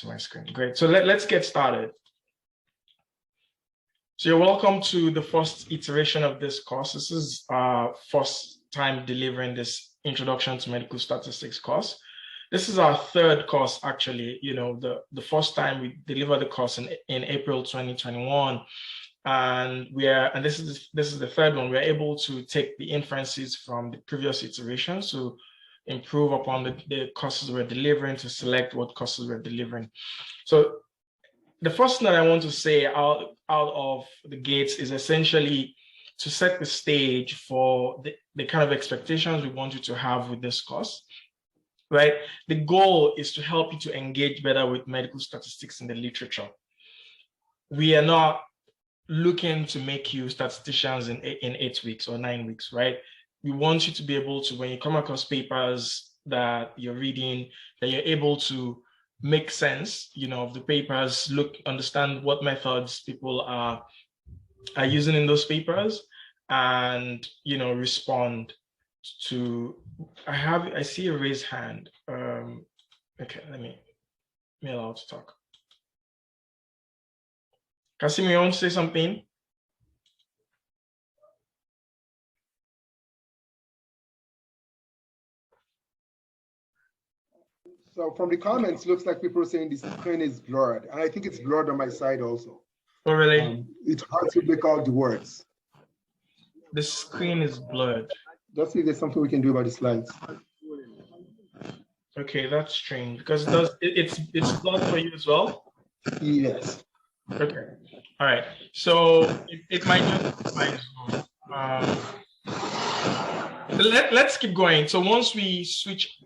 to my screen. Great. So let's get started. So you're welcome to the first iteration of this course. This is our first time delivering this Introduction to Medical Statistics course. This is our third course, actually. You know, the first time we delivered the course in April 2021. And this is the third one. We're able to take the inferences from the previous iterations to improve upon the courses we're delivering, to select what courses we're delivering. So the first thing that I want to say out of the gates is essentially to set the stage for the kind of expectations we want you to have with this course, right? The goal is to help you to engage better with medical statistics in the literature. We are not looking to make you statisticians in 8 weeks or 9 weeks, right? We want you to be able to, when you come across papers that you're reading, that you're able to make sense, you know, of the papers, understand what methods people are using in those papers, and, you know, respond to. I see a raised hand. Okay, let me allow to talk. Kasim, you want to say something? So from the comments, looks like people are saying the screen is blurred. And I think it's blurred on my side also. Oh, really? It's hard to make out the words. The screen is blurred. Let's see if there's something we can do about the slides. Okay, that's strange because it's blurred for you as well? Yes. Okay. All right. So it might just be my Zoom. Let's keep going. So once we switch.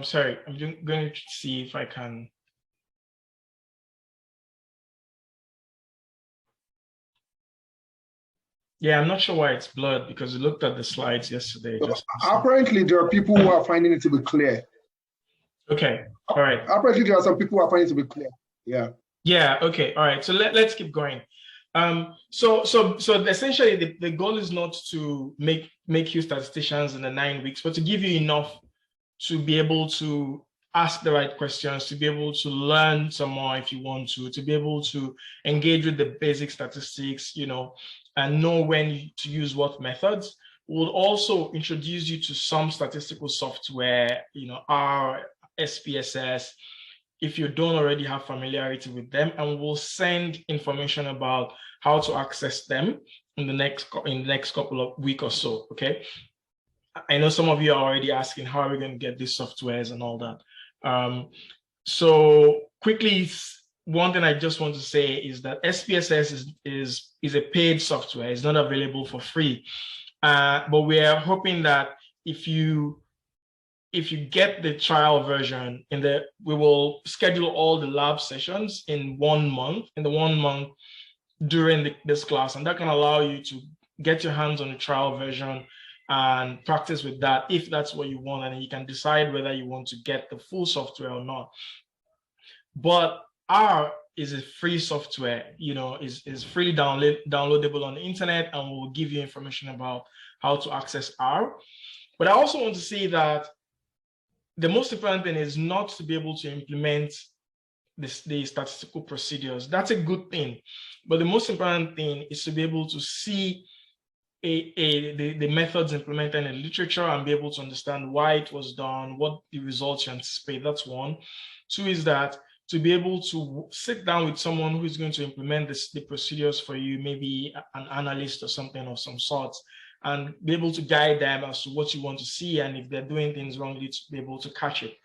Sorry, I'm going to see if I can. Yeah, I'm not sure why it's blurred because we looked at the slides yesterday. Apparently, there are people who are finding it to be clear. Okay, all right. Apparently, there are some people who are finding it to be clear. Yeah. Yeah, okay, all right. So let's keep going. So essentially, the goal is not to make you statisticians in the 9 weeks, but to give you enough to be able to ask the right questions, to be able to learn some more if you want to be able to engage with the basic statistics, you know, and know when to use what methods. We'll also introduce you to some statistical software, you know, R, SPSS, if you don't already have familiarity with them, and we'll send information about how to access them in the next couple of weeks or so, okay? I know some of you are already asking, how are we going to get these softwares and all that? So quickly, one thing I just want to say is that SPSS is a paid software. It's not available for free. But we are hoping that if you get the trial version, we will schedule all the lab sessions in 1 month, during this class. And that can allow you to get your hands on the trial version and practice with that if that's what you want, and you can decide whether you want to get the full software or not. But R is a free software, you know, is freely downloadable on the internet, and we'll give you information about how to access R. But I also want to say that the most important thing is not to be able to implement the statistical procedures. That's a good thing. But the most important thing is to be able to see the methods implemented in literature and be able to understand why it was done, what the results you anticipate. That's one. Two is that to be able to sit down with someone who is going to implement the procedures for you, maybe an analyst or something of some sort, and be able to guide them as to what you want to see, and if they're doing things wrongly, to be able to catch it.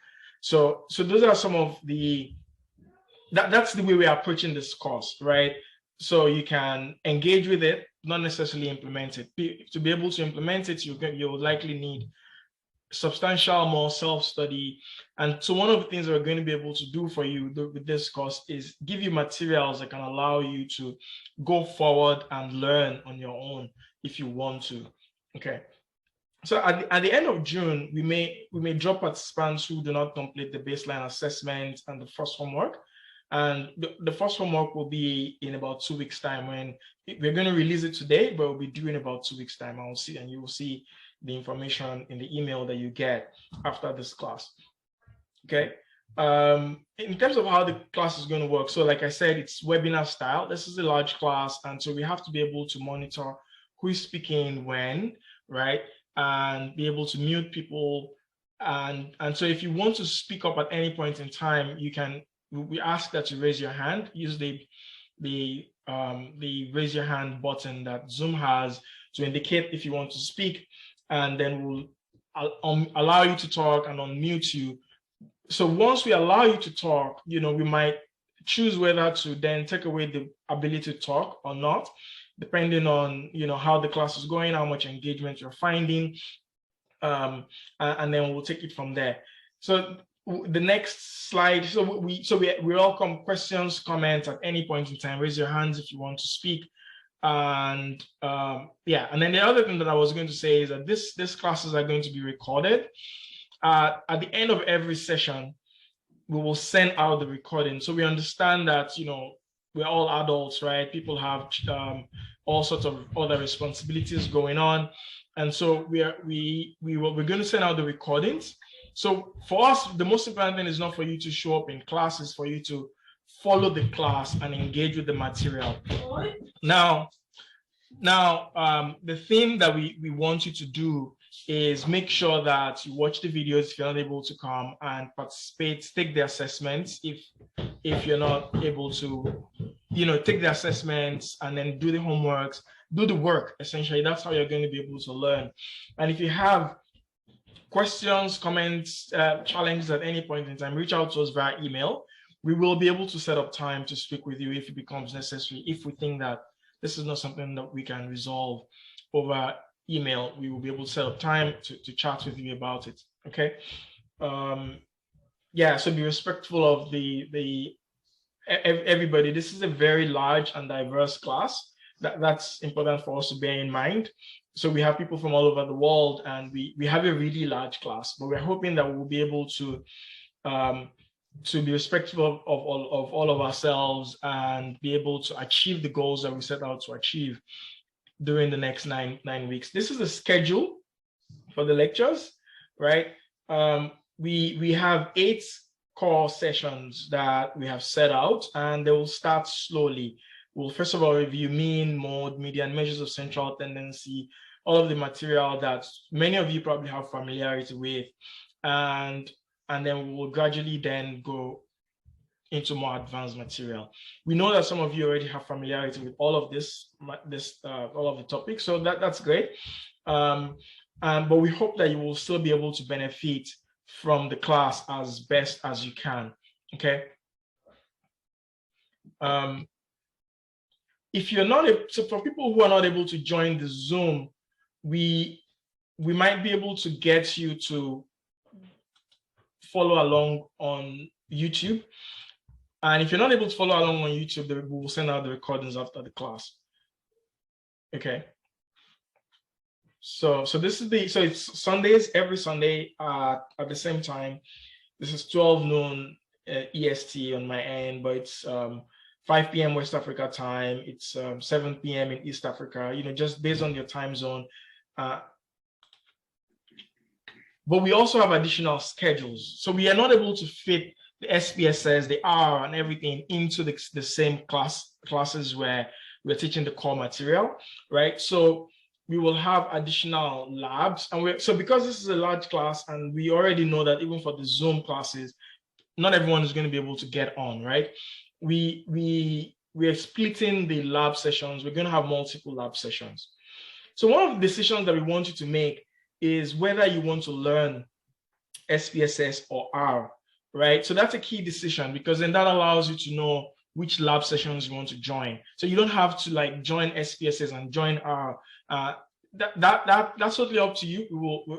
So those are some of that's the way we are approaching this course, right? So you can engage with it, not necessarily implement it. To be able to implement it, you'll likely need substantial more self-study. And so one of the things we're going to be able to do for you with this course is give you materials that can allow you to go forward and learn on your own if you want to. Okay. So at the end of June, we may drop participants who do not complete the baseline assessment and the first homework. And the first homework will be in about 2 weeks time. When we're going to release it today, but we'll be doing about 2 weeks time. I'll see, and you will see the information in the email that you get after this class. Okay. In terms of how the class is going to work, so like I said, it's webinar style. This is a large class, and so we have to be able to monitor who is speaking when, right, and be able to mute people. And so if you want to speak up at any point in time, you can. We ask that you raise your hand. Use the raise your hand button that Zoom has to indicate if you want to speak, and then we'll allow you to talk and unmute you. So once we allow you to talk, we might choose whether to then take away the ability to talk or not, depending on, how the class is going, how much engagement you're finding, and then we'll take it from there. So the next slide, so we welcome questions, comments at any point in time. Raise your hands if you want to speak. And yeah, and then the other thing that I was going to say is that these classes are going to be recorded. At the end of every session, we will send out the recording. So we understand that, we're all adults, right? People have all sorts of other responsibilities going on. And so we're going to send out the recordings. So for us, the most important thing is not for you to show up in class, it's for you to follow the class and engage with the material. Now, the thing that we want you to do is make sure that you watch the videos if you're not able to come, and participate, take the assessments if you're not able to, take the assessments and then do the homeworks, do the work. Essentially, that's how you're going to be able to learn. And if you have questions, comments, challenges at any point in time, reach out to us via email. We will be able to set up time to speak with you if it becomes necessary. If we think that this is not something that we can resolve over email, we will be able to set up time to chat with you about it. Okay. Yeah, so be respectful of everybody. This is a very large and diverse class. That's important for us to bear in mind. So we have people from all over the world, and we have a really large class, but we're hoping that we'll be able to be respectful of all of ourselves and be able to achieve the goals that we set out to achieve during the next nine weeks. This is the schedule for the lectures, right? We have 8 core sessions that we have set out, and they will start slowly. We'll first of all review mean, mode, median, measures of central tendency, all of the material that many of you probably have familiarity with, and then we will gradually then go into more advanced material. We know that some of you already have familiarity with all of all of the topics, so that's great. But we hope that you will still be able to benefit from the class as best as you can. Okay. If you're not, so for people who are not able to join the Zoom, we might be able to get you to follow along on YouTube. And if you're not able to follow along on YouTube, we will send out the recordings after the class. Okay. So this is so it's Sundays, every Sunday at the same time. This is 12 noon EST on my end, but it's 5 p.m. West Africa time. It's 7 p.m. in East Africa, just based on your time zone. But we also have additional schedules. So we are not able to fit the SPSS, the R, and everything into the same classes where we're teaching the core material, right? So we will have additional labs. And so because this is a large class, and we already know that even for the Zoom classes, not everyone is going to be able to get on, right? We are splitting the lab sessions. We're going to have multiple lab sessions. So one of the decisions that we want you to make is whether you want to learn SPSS or R, right? So that's a key decision, because then that allows you to know which lab sessions you want to join. So you don't have to join SPSS and join R. That's totally up to you.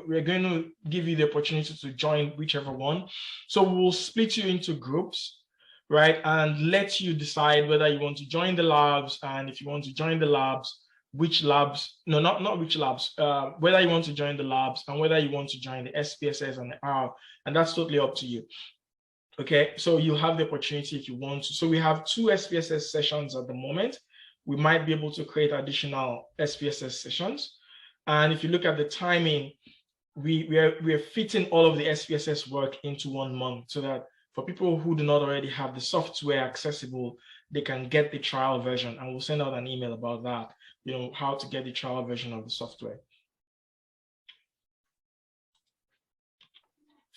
We're going to give you the opportunity to join whichever one. So we'll split you into groups, right? And let you decide whether you want to join the labs, and if you want to join the labs, which labs, no, not which labs, whether you want to join the labs and whether you want to join the SPSS and the R, and that's totally up to you. Okay, so you have the opportunity if you want to. So we have 2 SPSS sessions at the moment. We might be able to create additional SPSS sessions. And if you look at the timing, we are fitting all of the SPSS work into 1 month so that for people who do not already have the software accessible, they can get the trial version. And we'll send out an email about that, how to get the trial version of the software.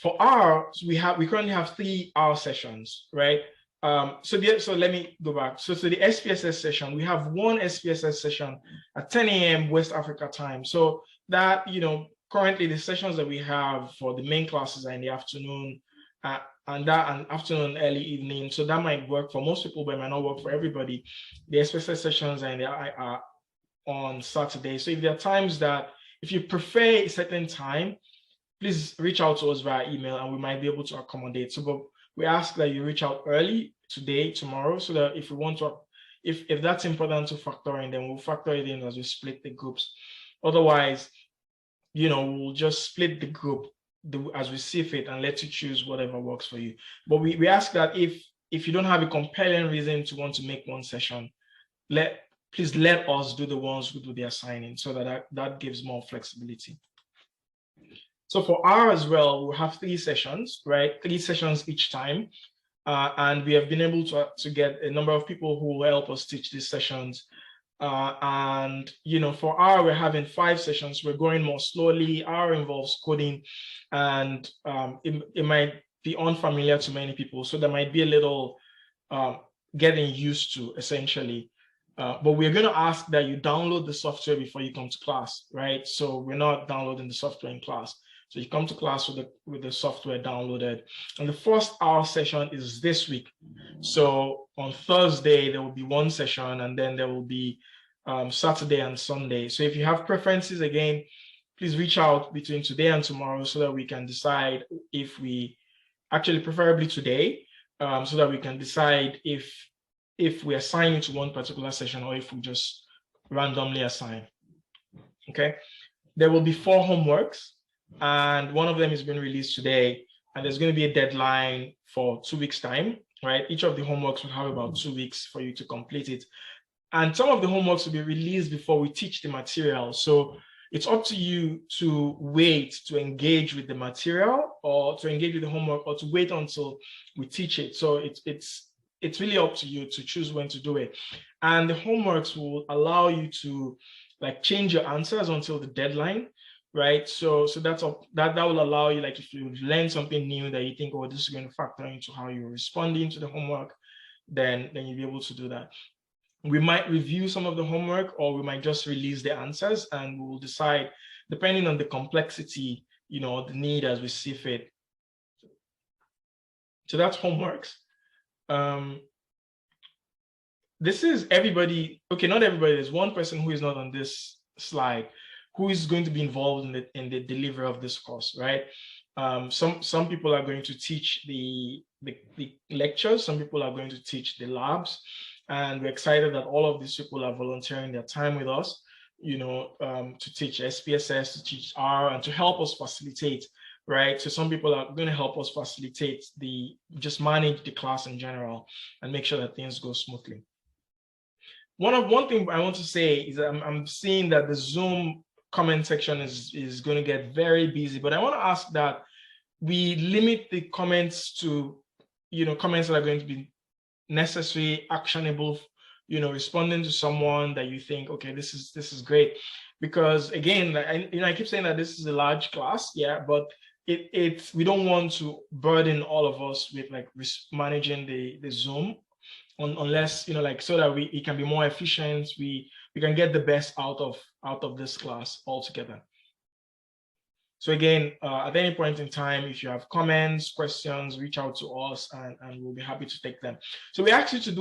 For hours, we currently have 3 hour sessions, right? So let me go back. So the SPSS session, we have 1 SPSS session at 10 a.m. West Africa time. So that, currently the sessions that we have for the main classes are in the afternoon, and afternoon, early evening. So that might work for most people, but it might not work for everybody. The SPSS sessions are on Saturday. So if there are times that, if you prefer a certain time, please reach out to us via email and we might be able to accommodate. So, but we ask that you reach out early today, tomorrow, so that if we want to, if that's important to factor in, then we'll factor it in as we split the groups. Otherwise, we'll just split the group as we see fit and let you choose whatever works for you. But we ask that if you don't have a compelling reason to want to make one session, please let us do the ones who do the assigning, so that gives more flexibility. So for R as well, we'll have 3 sessions, right? 3 sessions each time. And we have been able to get a number of people who will help us teach these sessions. And, for R, we're having 5 sessions. We're going more slowly. R involves coding, and it might be unfamiliar to many people. So there might be a little getting used to, essentially. But we're going to ask that you download the software before you come to class, right? So we're not downloading the software in class. So you come to class with the software downloaded. And the first hour session is this week. So on Thursday, there will be 1 session, and then there will be Saturday and Sunday. So if you have preferences, again, please reach out between today and tomorrow so that we can decide if we, actually preferably today, so that we can decide if we assign you to one particular session or if we just randomly assign. Okay. There will be 4 homeworks, and one of them is being released today, and there's going to be a deadline for 2 weeks time, right? Each of the homeworks will have about 2 weeks for you to complete it. And some of the homeworks will be released before we teach the material. So it's up to you to wait to engage with the material, or to engage with the homework, or to wait until we teach it. So it's really up to you to choose when to do it. And the homeworks will allow you to change your answers until the deadline, right? So that will allow you, if you learn something new that you think, oh, this is going to factor into how you're responding to the homework, then you'll be able to do that. We might review some of the homework, or we might just release the answers, and we will decide, depending on the complexity, the need as we see fit. So that's homeworks. This is everybody. Okay, not everybody. There's one person who is not on this slide, who is going to be involved in the delivery of this course, right? Some people are going to teach the lectures. Some people are going to teach the labs, and we're excited that all of these people are volunteering their time with us, to teach SPSS, to teach R, and to help us facilitate, right? So some people are going to help us facilitate just manage the class in general and make sure that things go smoothly. One thing I want to say is that I'm seeing that the Zoom comment section is going to get very busy, but I want to ask that we limit the comments to, comments that are going to be necessary, actionable, responding to someone that you think, okay, this is great. Because again, I keep saying that this is a large class, yeah, but we don't want to burden all of us with managing the Zoom, unless so that it can be more efficient. We can get the best out of this class altogether. So again, at any point in time, if you have comments, questions, reach out to us, and we'll be happy to take them. So we ask you to do